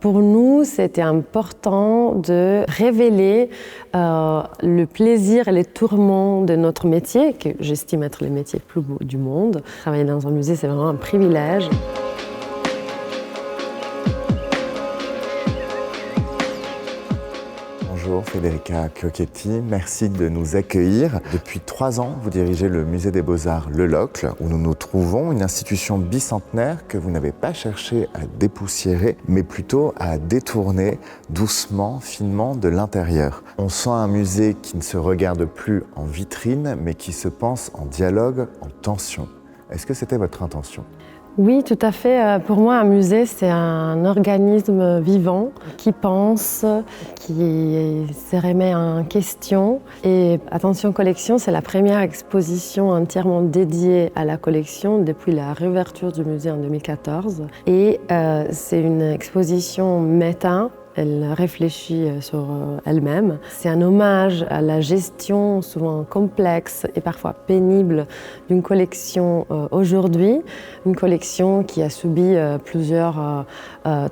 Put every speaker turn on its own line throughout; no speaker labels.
Pour nous, c'était important de révéler le plaisir et les tourments de notre métier, que j'estime être le métier le plus beau du monde. Travailler dans un musée, c'est vraiment un privilège.
Bonjour Federica Chiocchetti, merci de nous accueillir. Depuis 3 ans, vous dirigez le musée des Beaux-Arts Le Locle, où nous nous trouvons, une institution bicentenaire que vous n'avez pas cherché à dépoussiérer, mais plutôt à détourner doucement, finement de l'intérieur. On sent un musée qui ne se regarde plus en vitrine, mais qui se pense en dialogue, en tension. Est-ce que c'était votre intention ?
Oui, tout à fait. Pour moi, un musée, c'est un organisme vivant qui pense, qui se remet en question. Et Attention Collection, c'est la première exposition entièrement dédiée à la collection depuis la réouverture du musée en 2014. Et c'est une exposition méta. Elle réfléchit sur elle-même. C'est un hommage à la gestion souvent complexe et parfois pénible d'une collection aujourd'hui. Une collection qui a subi plusieurs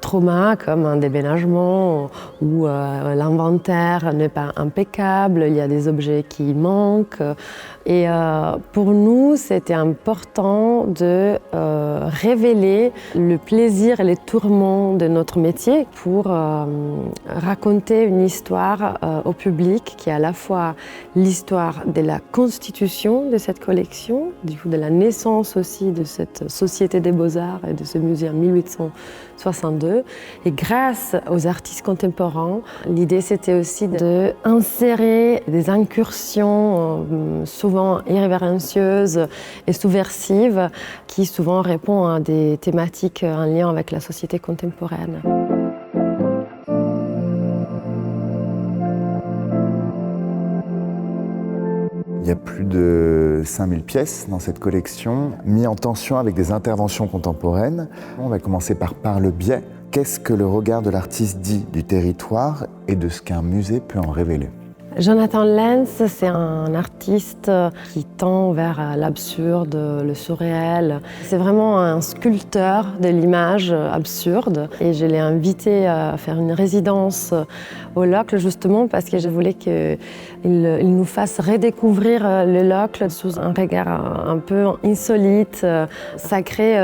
traumas comme un déménagement où l'inventaire n'est pas impeccable, il y a des objets qui manquent. Et pour nous, c'était important de révéler le plaisir et les tourments de notre métier pour raconter une histoire au public qui est à la fois l'histoire de la constitution de cette collection, du coup de la naissance aussi de cette Société des Beaux-Arts et de ce musée en 1862. Et grâce aux artistes contemporains, l'idée c'était aussi d'insérer des incursions souvent irrévérencieuses et subversives qui souvent répondent à des thématiques en lien avec la société contemporaine.
Il y a plus de 5000 pièces dans cette collection, mis en tension avec des interventions contemporaines. On va commencer par le biais. Qu'est-ce que le regard de l'artiste dit du territoire et de ce qu'un musée peut en révéler ?
Jonathan Lenz, c'est un artiste qui tend vers l'absurde, le surréel. C'est vraiment un sculpteur de l'image absurde. Et je l'ai invité à faire une résidence au Locle justement parce que je voulais qu'il nous fasse redécouvrir le Locle sous un regard un peu insolite. Ça crée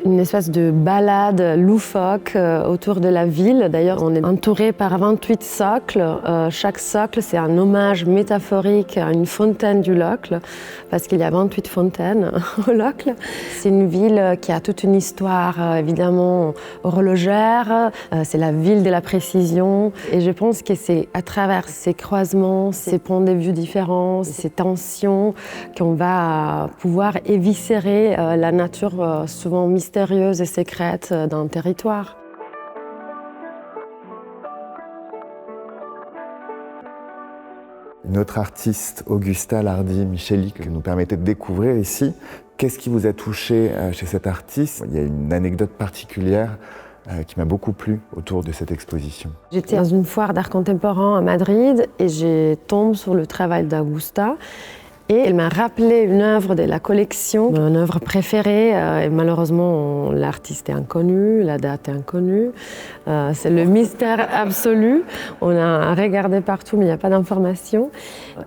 une espèce de balade loufoque autour de la ville. D'ailleurs, on est entouré par 28 socles. Chaque socle, c'est un hommage métaphorique à une fontaine du Locle, parce qu'il y a 28 fontaines au Locle. C'est une ville qui a toute une histoire, évidemment, horlogère. C'est la ville de la précision. Et je pense que c'est à travers ces croisements, ces points de vue différents, ces tensions, qu'on va pouvoir éviscérer la nature souvent mystérieuse et secrète d'un territoire.
Une autre artiste, Augusta Lardy-Micheli, que vous nous permettez de découvrir ici. Qu'est-ce qui vous a touché chez cette artiste ? Il y a une anecdote particulière qui m'a beaucoup plu autour de cette exposition.
J'étais dans une foire d'art contemporain à Madrid et je tombe sur le travail d'Augusta. Et elle m'a rappelé une œuvre de la collection, mon œuvre préférée. Et malheureusement, l'artiste est inconnu, la date est inconnue. C'est le mystère absolu. On a regardé partout, mais il n'y a pas d'informations.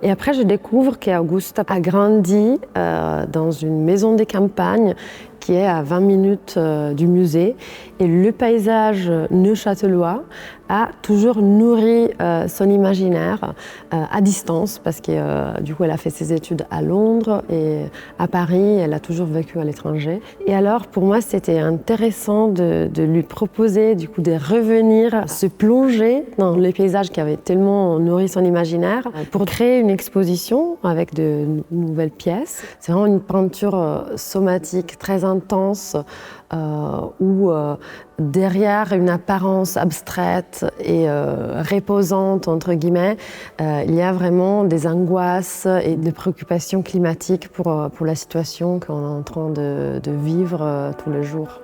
Et après, je découvre qu'Augusta a grandi dans une maison de campagne qui est à 20 minutes du musée. Et le paysage neuchâtelois a toujours nourri son imaginaire à distance, parce que du coup, elle a fait ses études à Londres et à Paris. Elle a toujours vécu à l'étranger. Et alors, pour moi, c'était intéressant de lui proposer du coup de revenir, se plonger dans les paysages qui avaient tellement nourri son imaginaire pour créer une exposition avec de nouvelles pièces. C'est vraiment une peinture somatique très intense où derrière une apparence abstraite et reposante, entre guillemets, il y a vraiment des angoisses et des préoccupations climatiques pour la situation qu'on est en train de vivre tous les jours.